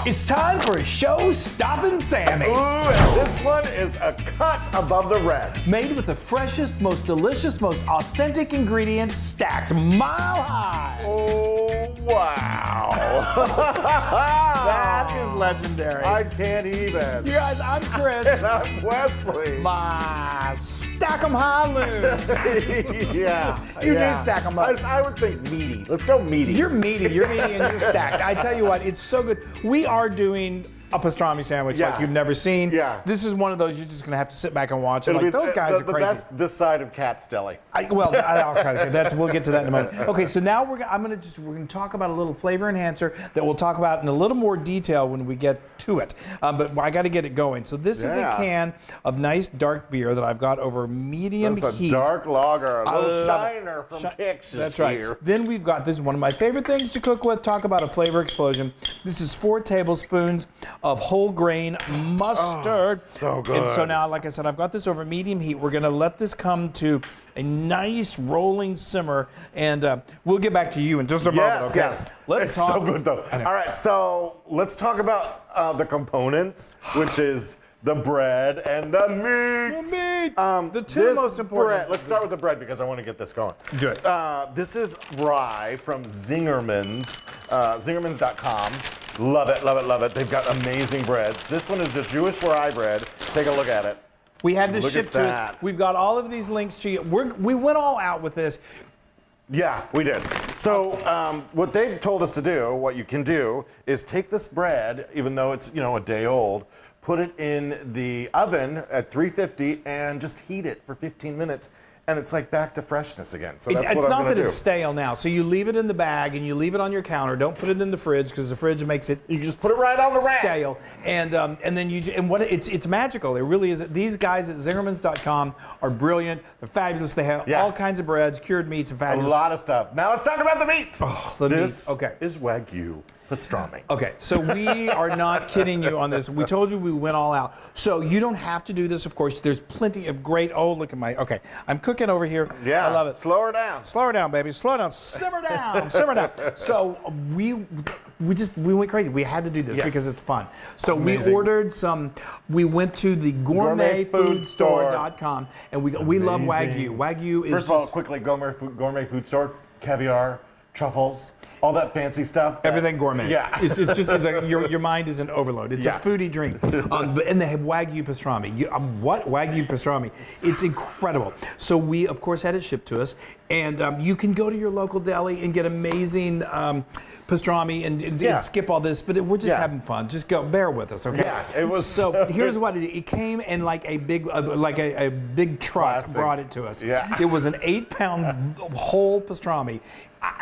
It's time for a show-stopping Sammy. Ooh, and this one is a cut above the rest. Made with the freshest, most delicious, most authentic ingredients stacked mile high. Oh, wow. That is legendary. I can't even. You guys, I'm Chris. And I'm Wesley. My stack 'em high Loon. Yeah. You do stack 'em up. I would think meaty. Let's go meaty. You're meaty and you're stacked. I tell you what, it's so good. We are doing a pastrami sandwich like you've never seen. Yeah. This is one of those you're just gonna have to sit back and watch. It'll Like be those guys are the crazy. best this side of Cat's Deli. Okay, we'll get to that in a moment. Okay, so now we're gonna talk about a little flavor enhancer that we'll talk about in a little more detail when we get to it. But I got to get it going. So this is a can of nice dark beer that I've got over medium That's heat. a dark lager, a little shiner from Texas. That's right. Here. Then we've got, this is one of my favorite things to cook with. Talk about a flavor explosion. This is 4 tablespoons of whole grain mustard. Oh, so good. And so now, like I said, I've got this over medium heat. We're going to let this come to a nice rolling simmer, and we'll get back to you in just a moment. Okay? Yes, Let's it's talk. so good though. All right, so let's talk about the components, which is the bread and the meats. The two most important. Bread, let's start with the bread because I want to get this going. Do it. This is rye from Zingerman's, Zingermans.com. Love it, love it, love it. They've got amazing breads. This one is a Jewish rye bread. Take a look at it. We had this Look shipped at to that. us. We've got all of these links to you. We went all out with this. Yeah, we did. So what they've told us to do, what you can do, is take this bread, even though it's a day old, put it in the oven at 350 and just heat it for 15 minutes. And it's like back to freshness again. So that's what I'm It's not gonna that do. it's stale now. So you leave it in the bag and you leave it on your counter. Don't put it in the fridge because the fridge makes it. You just put it right on the rack. Stale. And then it's magical. It really is. These guys at Zingermans.com are brilliant. They're fabulous. They have all kinds of breads, cured meats, and A fabulous. lot of stuff. Now let's talk about the meat. Oh, this meat. Okay. is Wagyu Pastrami. Okay, so we are not kidding you on this. We told you we went all out. So you don't have to do this, of course. There's plenty of great, look at okay. I'm cooking over here. Yeah, I love it. Slow her down. Slow her down, baby. Slow down. Simmer down. Simmer down. So we went crazy. We had to do this because it's fun. So Amazing. we ordered some. We went to the gourmetfoodstore.com and we love Wagyu. Wagyu is First of all, quickly, gourmet food store, caviar, truffles, all that fancy stuff. Everything gourmet. Yeah. It's like your mind is an overload. It's a foodie drink. And they have Wagyu Pastrami. What? Wagyu Pastrami. It's incredible. So we, of course, had it shipped to us. And you can go to your local deli and get amazing pastrami and skip all this. But we're just having fun. Just bear with us, okay? Yeah, it was. So here's what it came in like a big truck. Plastic. Brought it to us. Yeah. It was an 8-pound whole pastrami.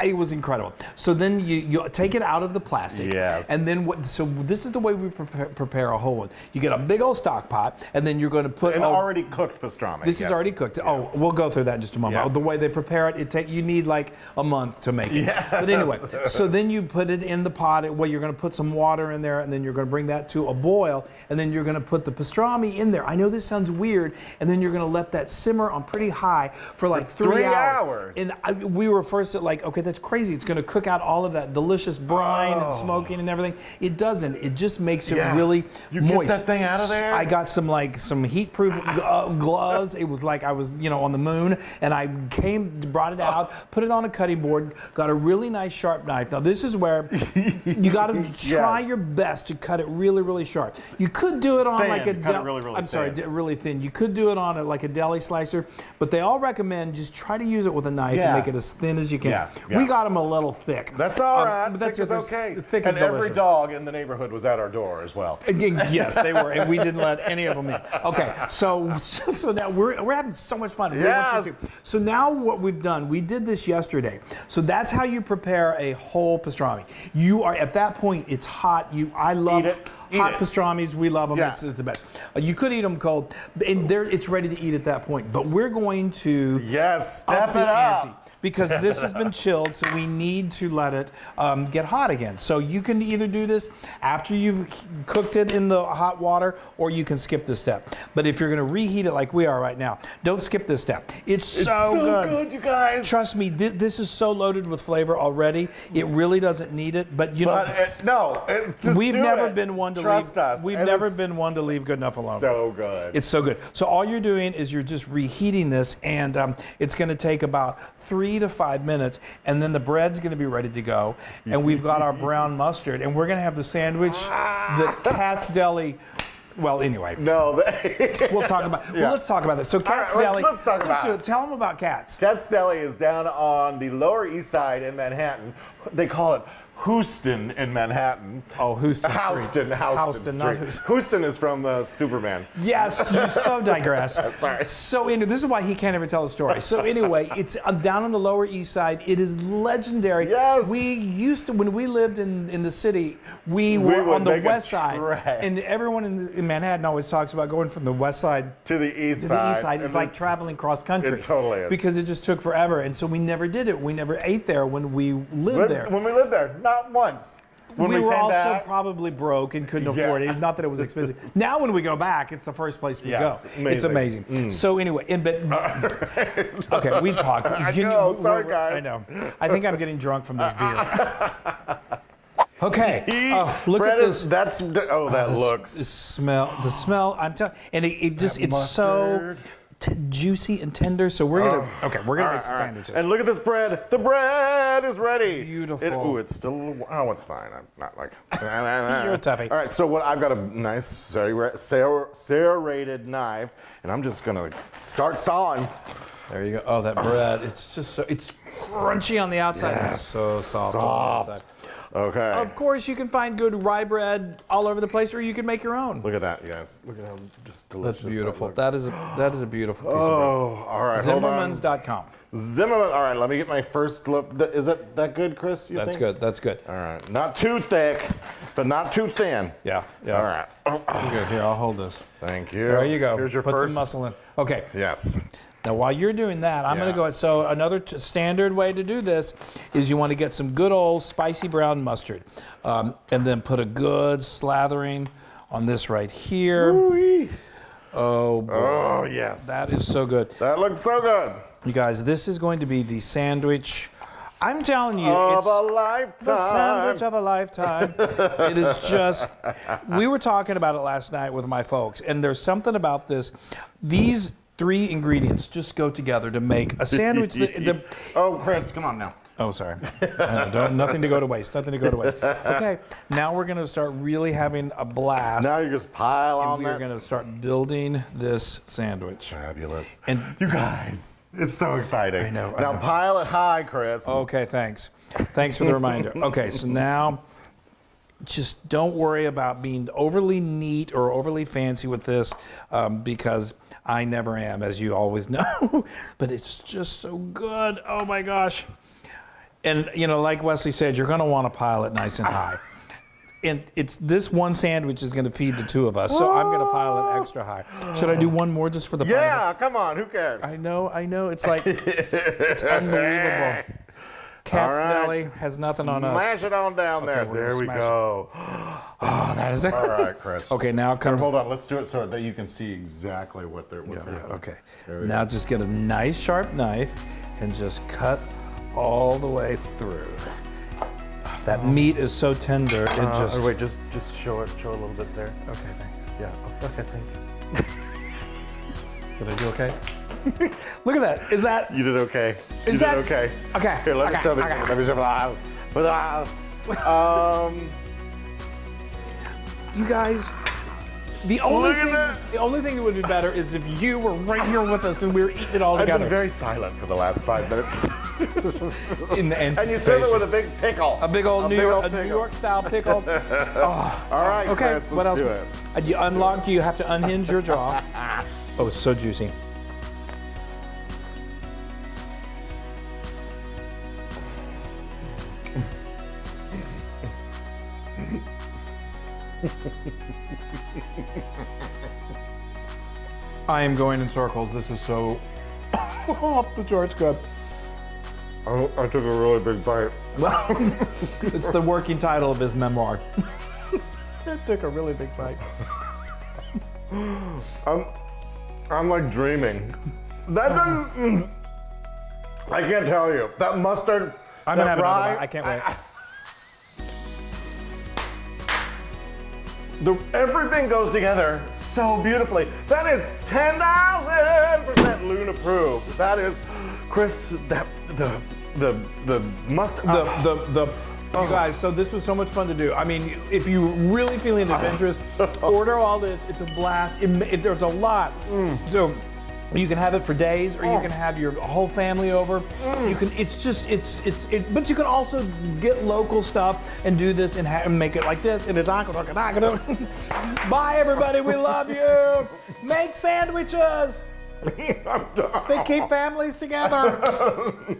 It was incredible. So then you take it out of the plastic. Yes. And then so this is the way we prepare a whole one. You get a big old stock pot, and then you're going to put already cooked pastrami. This is already cooked. Yes. Oh, we'll go through that in just a moment. Yeah. The way they prepare it, you need like a month to make it. Yes. But anyway, so then you put it in the pot. Well, you're going to put some water in there, and then you're going to bring that to a boil, and then you're going to put the pastrami in there. I know this sounds weird, and then you're going to let that simmer on pretty high for like 3 hours. And we were first at okay, that's crazy. It's going to cook out all of that delicious brine and smoking and everything. It doesn't. It just makes it really moist. Get that thing out of there? I got some heat-proof gloves. It was like I was, on the moon, and I brought it out, put it on a cutting board, got a really nice sharp knife. Now this is where you got to try your best to cut it really, really sharp. You could do it on really thin. You could do it on a deli slicer, but they all recommend just try to use it with a knife and make it as thin as you can. We got them a little thick. That's all right. But Thick is okay. Thick and is every delicious. dog in the neighborhood was at our door as well. Yes, they were, and we didn't let any of them in. Okay, so now we're having so much fun. Yes. So now what we've done, we did this yesterday. So that's how you prepare a whole pastrami. You are at that point. It's hot. I love it. Hot pastramis, we love them. Yeah. It's the best. You could eat them cold, and it's ready to eat at that point. But we're going to step it up. because this has been chilled, so we need to let it get hot again. So you can either do this after you've cooked it in the hot water, or you can skip this step. But if you're going to reheat it like we are right now, don't skip this step. It's so good, you guys. Trust me, this is so loaded with flavor already. It really doesn't need it, but you know, we've never been one to Trust us. We've never been one to leave good enough alone. So good. It's so good. So all you're doing is you're just reheating this, and it's going to take about 3 to 5 minutes, and then the bread's going to be ready to go, and we've got our brown mustard, and we're going to have the sandwich that Cat's Deli. Well, anyway. No, we'll talk about. Yeah. Well, let's talk about this. So Cat's right, Deli. let's talk about it. Tell them about Cat's. Cat's Deli is down on the Lower East Side in Manhattan. They call it Houston in Manhattan. Oh, Houston Street. Houston Houston, not Street. Houston. Houston is from Superman. Yes, you so digress. Sorry. So this is why he can't ever tell a story. So anyway, it's down on the Lower East Side. It is legendary. Yes. We used to, when we lived in the city, we were on the West Side, and everyone in Manhattan always talks about going from the West Side to the East Side. The East Side is like traveling cross country. It totally is. Because it just took forever, and so we never did it. We never ate there when we lived there. When we lived there, not once. When we were came also back, probly broke and couldn't afford it. Not that it was expensive. Now when we go back, it's the first place we go. Amazing. It's amazing. So anyway, okay, we talk. I know, sorry guys. I know. I think I'm getting drunk from this beer. Okay. Look Bread at this. That looks. The smell. I'm telling, and it's so juicy and tender. So we're gonna make some sandwiches. And look at this bread. The bread is ready. Beautiful. It's still. Oh, it's fine. I'm not like. You're a toughie. All right. So I've got a nice serrated knife, and I'm just gonna start sawing. There you go. Oh, that bread. It's just so. It's crunchy on the outside. Yes, and so soft on the inside. Okay. Of course, you can find good rye bread all over the place, or you can make your own. Look at that, you guys. Look at how just delicious. That's beautiful. That That is a beautiful piece of bread. Oh, all right. Zimmermans.com. Zimmerman. All right, let me get my first look. Is that good, Chris? You think? Good. That's good. All right. Not too thick, but not too thin. Yeah. All right. Good. Here, I'll hold this. Thank you. There you go. Here's your Put first. some muscle in. Okay. Yes. Now, while you're doing that, I'm going to go. So another standard way to do this is you want to get some good old spicy brown mustard, and then put a good slathering on this right here. Ooh-wee. Oh, boy. Oh, yes. That is so good. That looks so good. You guys, this is going to be the sandwich. I'm telling you, Of it's a lifetime. the sandwich of a lifetime. It is just, we were talking about it last night with my folks, and there's something about this. These 3 ingredients just go together to make a sandwich. Oh, Chris, come on now. Oh, sorry. Nothing to go to waste. Nothing to go to waste. Okay, now we're going to start really having a blast. Now you just pile on that. We're going to start building this sandwich. Fabulous. And you guys, it's so exciting. I know. Now pile it high, Chris. Okay, thanks. Thanks for the reminder. Okay, so now just don't worry about being overly neat or overly fancy with this, because I never am, as you always know. But it's just so good. Oh my gosh. And like Wesley said, you're going to want to pile it nice and high. And it's this one sandwich is going to feed the 2 of us, so I'm going to pile it extra high. Should I do one more just for the fun? Yeah, come on. Who cares? I know. It's like, it's unbelievable. Cat's Deli has nothing on us. Smash it on down there. There we go. Oh, that is it. All right, Chris. Okay, now comes. Hold on. Let's do it so that you can see exactly what they're. Okay. Now just get a nice sharp knife and just cut all the way through. That meat is so tender. It just. Wait, just show a little bit there. Okay, thanks. Yeah. Okay, thank you. Did I do okay? Look at that. Is that? You did okay. Is you that did okay? Okay. Here, let me show the. Okay. Let me show You guys, the only thing that would be better is if you were right here with us and we were eating it all I've together. been very silent for the last 5 minutes. In the and you serve it with a big pickle. A big old New York style pickle. Oh. All right, okay. Chris, What else? do it. You unlock. You have to unhinge your jaw. Oh, it's so juicy. I am going in circles. This is so off the charts good. I took a really big bite. Well, it's the working title of his memoir. I took a really big bite. I'm like dreaming. That's I can't tell you. That mustard, I'm gonna have rye, another bite. I can't wait. Everything goes together so beautifully. That is 10,000% Loon approved. That is, Chris, the mustard. You guys, so this was so much fun to do. I mean, if you're really feeling adventurous, order all this. It's a blast. There's a lot. So you can have it for days, or you can have your whole family over. You can. But you can also get local stuff and do this and make it like this. And it's Bye, everybody. We love you. Make sandwiches. They keep families together.